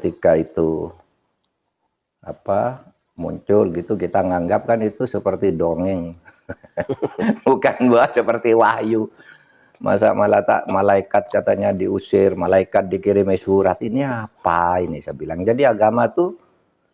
ketika itu muncul gitu, kita nganggap kan itu seperti dongeng. Bukan buat seperti wahyu. Masa malaikat katanya diusir, malaikat dikirimi surat, ini apa ini saya bilang. Jadi agama tuh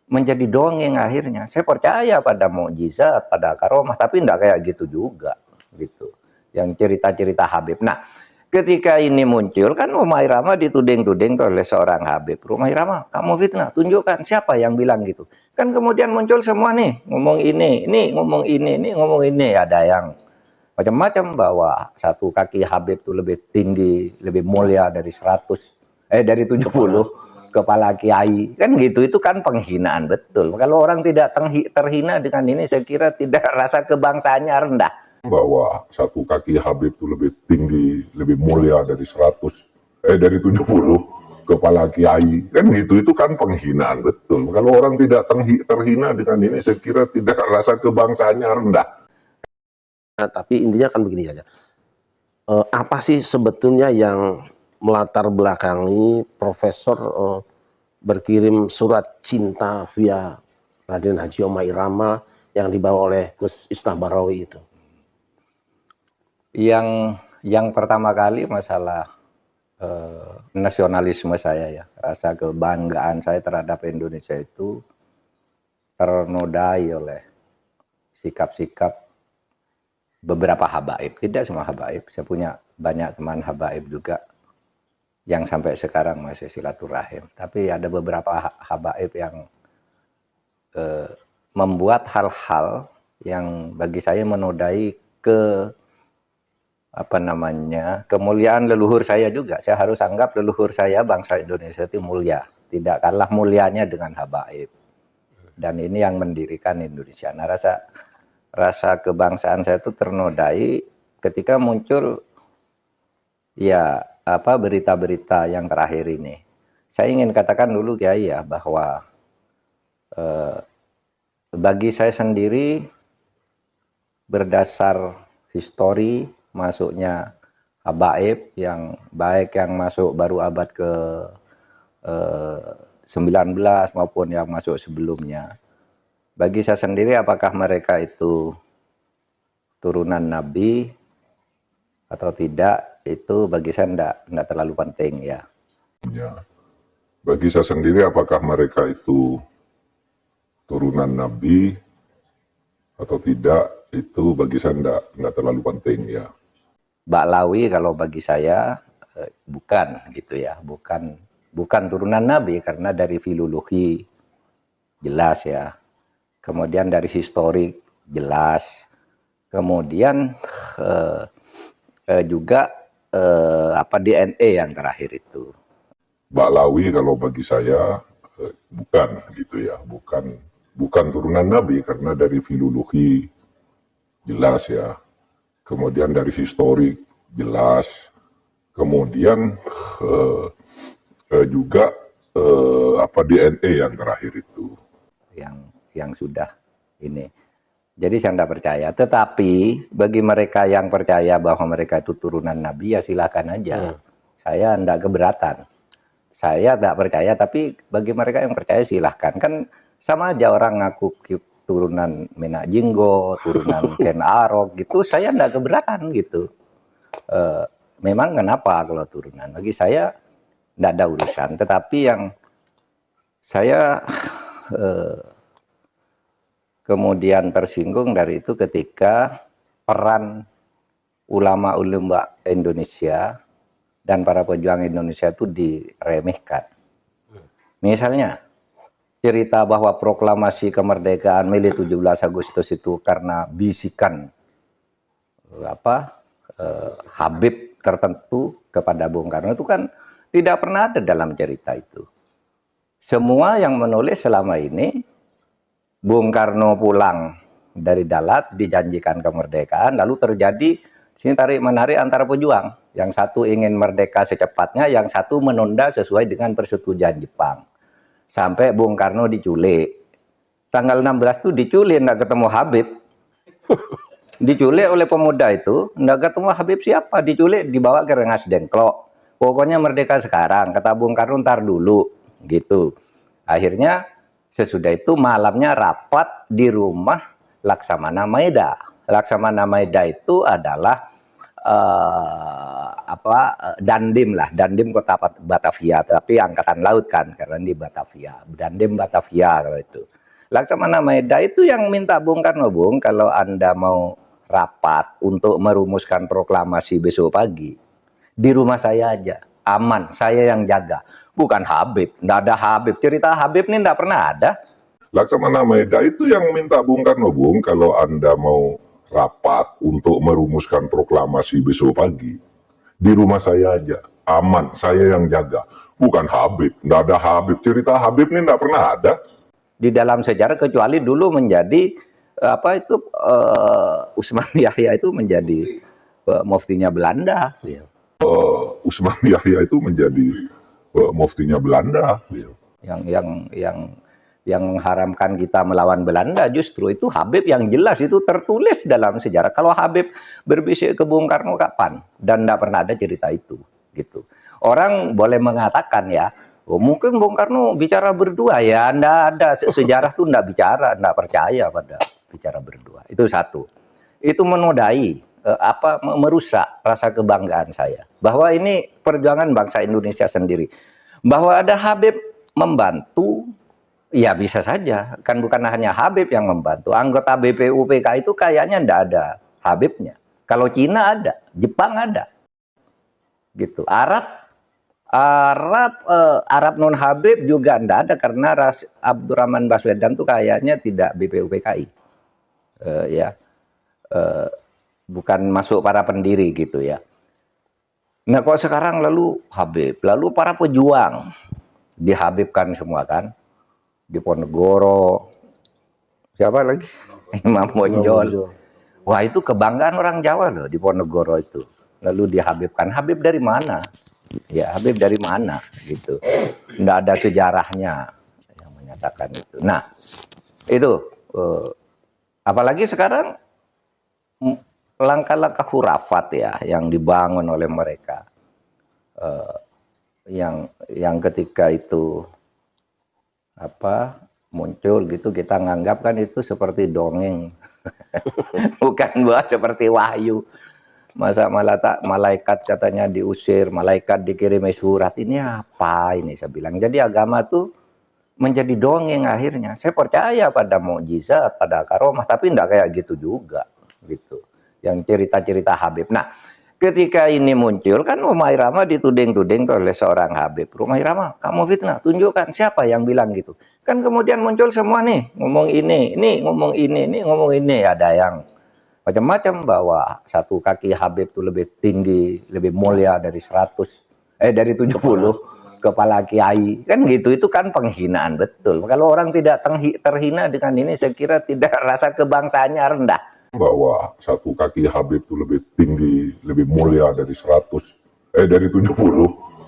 menjadi dongeng akhirnya. Saya percaya pada mukjizat, pada karomah, tapi enggak kayak gitu juga gitu. Yang cerita-cerita Habib. Nah, ketika ini muncul kan Rhoma Irama dituding-tuding oleh seorang Habib. Rhoma Irama, kamu fitnah, tunjukkan siapa yang bilang gitu. Kan kemudian muncul semua nih, ngomong ini ngomong ini ngomong ini, ada yang macam-macam bahwa satu kaki Habib itu lebih tinggi, lebih mulia dari 70 kepala kiai. Kan gitu, itu kan penghinaan betul. Kalau orang tidak terhina dengan ini, saya kira tidak, rasa kebangsaannya rendah. Bahwa satu kaki Habib itu lebih tinggi, lebih mulia dari 70 kepala kiai. Kan gitu, itu kan penghinaan betul. Kalau orang tidak terhina dengan ini, saya kira tidak, rasa kebangsaannya rendah. Nah, tapi intinya kan begini saja. Apa sih sebetulnya yang melatar belakangi Profesor berkirim surat cinta via Raden Haji Rhoma Irama yang dibawa oleh Gus Isnabarawi itu? Yang pertama kali masalah nasionalisme saya ya, rasa kebanggaan saya terhadap Indonesia itu ternodai oleh sikap-sikap beberapa habaib, tidak semua habaib. Saya punya banyak teman habaib juga yang sampai sekarang masih silaturahim. Tapi ada beberapa habaib yang membuat hal-hal yang bagi saya menodai kemuliaan leluhur saya juga. Saya harus anggap leluhur saya, bangsa Indonesia itu mulia, tidak kalah mulianya dengan habaib. Dan ini yang mendirikan Indonesia. Nah, rasa kebangsaan saya itu ternodai ketika muncul berita-berita yang terakhir ini. Saya ingin katakan dulu Kiai ya, bahwa bagi saya sendiri berdasar histori masuknya habaib, yang baik yang masuk baru abad ke 19 maupun yang masuk sebelumnya, bagi saya sendiri apakah mereka itu turunan Nabi atau tidak, itu bagi saya enggak terlalu penting ya. Bagi saya sendiri apakah mereka itu turunan Nabi atau tidak, itu bagi saya enggak terlalu penting ya. Ba'lawi kalau bagi saya bukan gitu ya, bukan turunan Nabi karena dari filologi jelas ya. Kemudian dari historik jelas, kemudian juga DNA yang terakhir itu. Ba'lawi kalau bagi saya bukan gitu ya, bukan turunan Nabi karena dari filologi jelas ya, kemudian dari historik jelas, kemudian juga DNA yang terakhir itu. Yang sudah ini. Jadi saya tidak percaya. Tetapi bagi mereka yang percaya bahwa mereka itu turunan Nabi, ya silakan aja. Saya tidak keberatan. Saya tidak percaya, tapi bagi mereka yang percaya silahkan. Kan sama aja orang ngaku turunan Menak Jinggo, turunan Ken Arok gitu. Saya tidak keberatan gitu. Memang kenapa kalau turunan? Bagi saya tidak ada urusan. Tetapi yang saya kemudian tersinggung dari itu ketika peran ulama-ulama Indonesia dan para pejuang Indonesia itu diremehkan. Misalnya cerita bahwa proklamasi kemerdekaan Mei 17 Agustus itu karena bisikan Habib tertentu kepada Bung Karno, itu kan tidak pernah ada dalam cerita itu. Semua yang menulis selama ini, Bung Karno pulang dari Dalat, dijanjikan kemerdekaan, lalu terjadi sini tarik-menarik antara pejuang. Yang satu ingin merdeka secepatnya, yang satu menunda sesuai dengan persetujuan Jepang. Sampai Bung Karno diculik. Tanggal 16 itu diculik, enggak ketemu Habib. Diculik oleh pemuda itu, enggak ketemu Habib siapa, diculik, dibawa ke Rengas Dengklok. Pokoknya merdeka sekarang, kata Bung Karno, ntar dulu. gitu. Akhirnya sesudah itu malamnya rapat di rumah Laksamana Maeda. Laksamana Maeda itu adalah Dandim lah, Dandim kota Batavia, tapi angkatan laut kan karena di Batavia, Dandim Batavia kalau itu. Laksamana Maeda itu yang minta Bung Karno, Bung, kalau Anda mau rapat untuk merumuskan proklamasi besok pagi, di rumah saya aja, aman, saya yang jaga. Bukan Habib, nggak ada Habib. Cerita Habib ini nggak pernah ada. Laksamana Maeda itu yang minta Bung Karno, Bung, kalau Anda mau rapat untuk merumuskan proklamasi besok pagi, di rumah saya aja, aman, saya yang jaga. Bukan Habib, nggak ada Habib. Cerita Habib ini nggak pernah ada. Di dalam sejarah, kecuali dulu menjadi Usman Yahya itu menjadi muftinya Belanda. Usman Yahya itu menjadi muftinya Belanda. Yang mengharamkan kita melawan Belanda justru itu Habib, yang jelas itu tertulis dalam sejarah. Kalau Habib berbisik ke Bung Karno kapan? Dan tidak pernah ada cerita itu, gitu. Orang boleh mengatakan ya, oh, mungkin Bung Karno bicara berdua, ya tidak ada, sejarah itu tidak bicara, tidak percaya pada bicara berdua. Itu satu. Itu menodai, merusak rasa kebanggaan saya bahwa ini perjuangan bangsa Indonesia sendiri. Bahwa ada Habib membantu, ya bisa saja, kan bukan hanya Habib yang membantu. Anggota BPUPK itu kayaknya tidak ada Habibnya. Kalau Cina ada, Jepang ada, gitu. Arab non Habib juga tidak ada karena Abdurrahman Baswedan tuh kayaknya tidak BPUPKI, bukan masuk para pendiri gitu ya. Nah kok sekarang lalu Habib, lalu para pejuang dihabibkan semua kan, Diponegoro, siapa lagi? Imam Bonjol. Wah itu kebanggaan orang Jawa loh, Diponegoro itu. Lalu dihabibkan. Habib dari mana? Ya Habib dari mana gitu. Nggak ada sejarahnya yang menyatakan itu. Nah itu apalagi sekarang langkah-langkah khurafat ya yang dibangun oleh mereka, yang ketika itu muncul gitu kita nganggap kan itu seperti dongeng. Bukan buat seperti wahyu. Masa malaikat katanya diusir, malaikat dikirimi surat, ini apa ini saya bilang. Jadi agama tuh menjadi dongeng akhirnya. Saya percaya pada mukjizat, pada karomah, tapi enggak kayak gitu juga gitu. Yang cerita-cerita Habib. Nah, ketika ini muncul kan Rumah Irama dituding-tuding oleh seorang Habib. Rumah Irama, kamu fitnah, tunjukkan siapa yang bilang gitu. Kan kemudian muncul semua nih, ngomong ini ngomong ini ngomong ini, ada yang macam-macam bahwa satu kaki Habib itu lebih tinggi, lebih mulia dari 70 kepala kiai. Kan gitu, itu kan penghinaan betul. Kalau orang tidak terhina dengan ini, saya kira tidak, rasa kebangsaannya rendah. Bahwa satu kaki Habib itu lebih tinggi, lebih mulia dari 70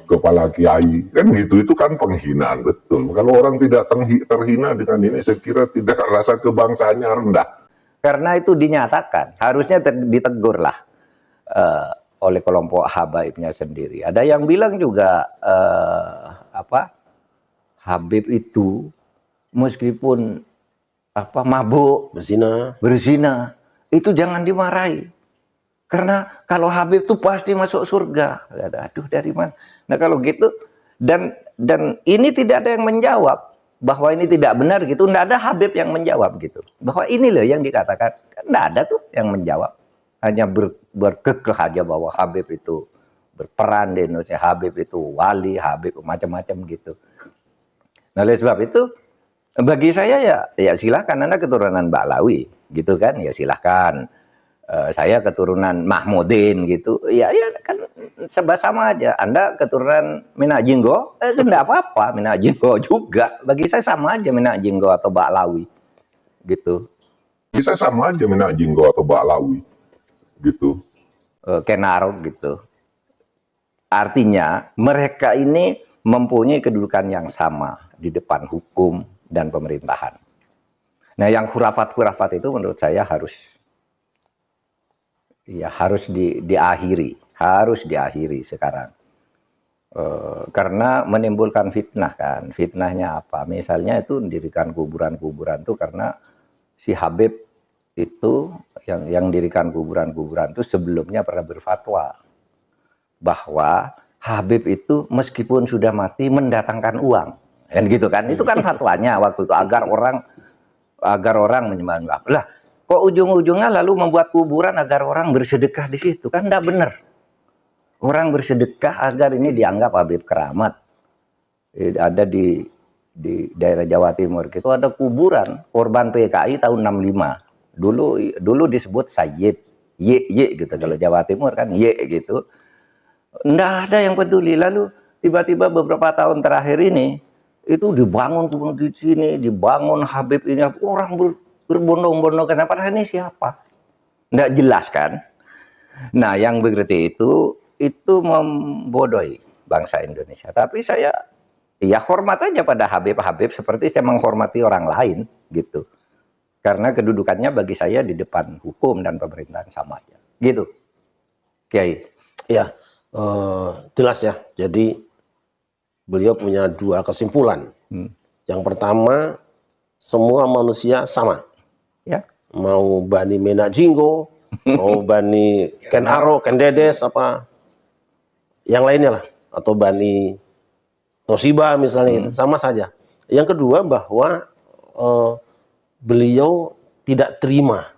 kepala kiai. Kan gitu, itu kan penghinaan betul. Kalau orang tidak terhina dengan ini, saya kira tidak, rasa kebangsaannya rendah. Karena itu dinyatakan, harusnya ditegur lah oleh kelompok habaibnya sendiri. Ada yang bilang juga Habib itu meskipun mabuk, berzina, itu jangan dimarahi. Karena kalau Habib itu pasti masuk surga. Aduh, dari mana? Nah kalau gitu, dan ini tidak ada yang menjawab bahwa ini tidak benar gitu, tidak ada Habib yang menjawab gitu. Bahwa ini loh yang dikatakan, tidak ada tuh yang menjawab. Hanya berkekeh aja bahwa Habib itu berperan di Indonesia, Habib itu wali, Habib macam-macam gitu. Nah oleh sebab itu, bagi saya ya silakan, Anda keturunan Ba'lawi gitu kan, ya silakan. Saya keturunan Mahmudin gitu, ya kan sama aja. Anda keturunan Minak Jinggo, tidak apa-apa, Minak Jinggo juga. Bagi saya sama aja Minak Jinggo atau Ba'lawi gitu. Bagi saya sama aja Minak Jinggo atau Ba'lawi gitu. Kenarok gitu. Artinya mereka ini mempunyai kedudukan yang sama di depan hukum dan pemerintahan. Nah yang khurafat-khurafat itu menurut saya harus diakhiri sekarang. Karena menimbulkan fitnah kan. Fitnahnya apa? Misalnya itu mendirikan kuburan-kuburan tuh karena si Habib itu yang dirikan kuburan-kuburan itu sebelumnya pernah berfatwa bahwa Habib itu meskipun sudah mati mendatangkan uang. Kan gitu kan. Itu kan fatwanya waktu itu agar orang menyembah. Lah, kok ujung-ujungnya lalu membuat kuburan agar orang bersedekah di situ? Kan enggak benar. Orang bersedekah agar ini dianggap Habib keramat. Ada di daerah Jawa Timur itu ada kuburan korban PKI tahun 65. Dulu disebut Sayyid, Y gitu kalau Jawa Timur kan Y gitu. Enggak ada yang peduli. Lalu tiba-tiba beberapa tahun terakhir ini itu dibangun di sini, dibangun Habib ini, orang berbondong-bondong. Kenapa ini siapa? Enggak jelas kan? Nah, yang begitu itu membodohi bangsa Indonesia. Tapi saya ya hormat aja pada Habib-Habib seperti saya menghormati orang lain gitu. Karena kedudukannya bagi saya di depan hukum dan pemerintahan sama aja. Gitu. Kiai. Ya, jelas ya. Jadi beliau punya dua kesimpulan. Yang pertama, semua manusia sama. Ya. Mau Bani Menak Jinggo, mau Bani Ken Aro, Ken Dedes, apa yang lainnya lah, atau Bani Toshiba misalnya, gitu. Sama saja. Yang kedua bahwa beliau tidak terima,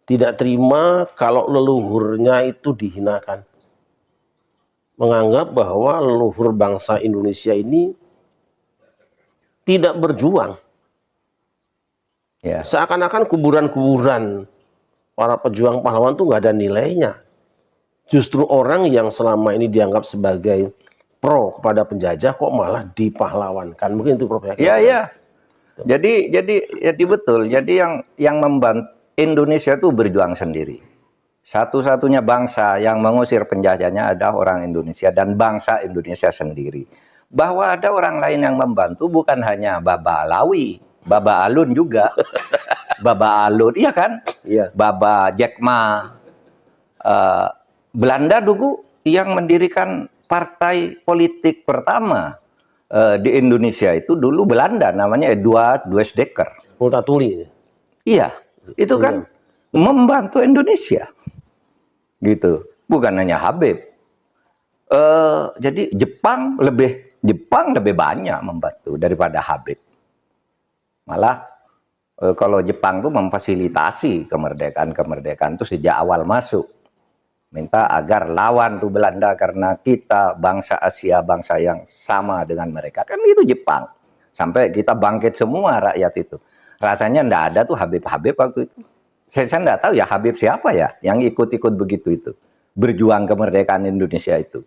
tidak terima kalau leluhurnya itu dihinakan, menganggap bahwa leluhur bangsa Indonesia ini tidak berjuang. Ya. Seakan-akan kuburan-kuburan para pejuang pahlawan itu nggak ada nilainya. Justru orang yang selama ini dianggap sebagai pro kepada penjajah kok malah dipahlawankan. Mungkin itu Prof. Iya, iya. Jadi betul. Jadi yang membantu Indonesia itu berjuang sendiri. Satu-satunya bangsa yang mengusir penjajahnya adalah orang Indonesia dan bangsa Indonesia sendiri. Bahwa ada orang lain yang membantu bukan hanya Baba Alawi, Baba Alun juga. Baba Alun, iya kan? Iya. Baba Jack Ma. Belanda dulu yang mendirikan partai politik pertama di Indonesia itu dulu Belanda, namanya Eduard Weizsäcker. Multatuli. Iya, itu kan membantu Indonesia, gitu. Bukan hanya Habib. Jadi Jepang lebih banyak membantu daripada Habib. Malah kalau Jepang tuh memfasilitasi kemerdekaan itu sejak awal masuk. Minta agar lawan tuh Belanda karena kita bangsa Asia, bangsa yang sama dengan mereka. Kan itu Jepang. Sampai kita bangkit semua rakyat itu. Rasanya enggak ada tuh Habib-Habib waktu itu. Saya enggak tahu ya Habib siapa ya yang ikut-ikut begitu itu. Berjuang kemerdekaan Indonesia itu.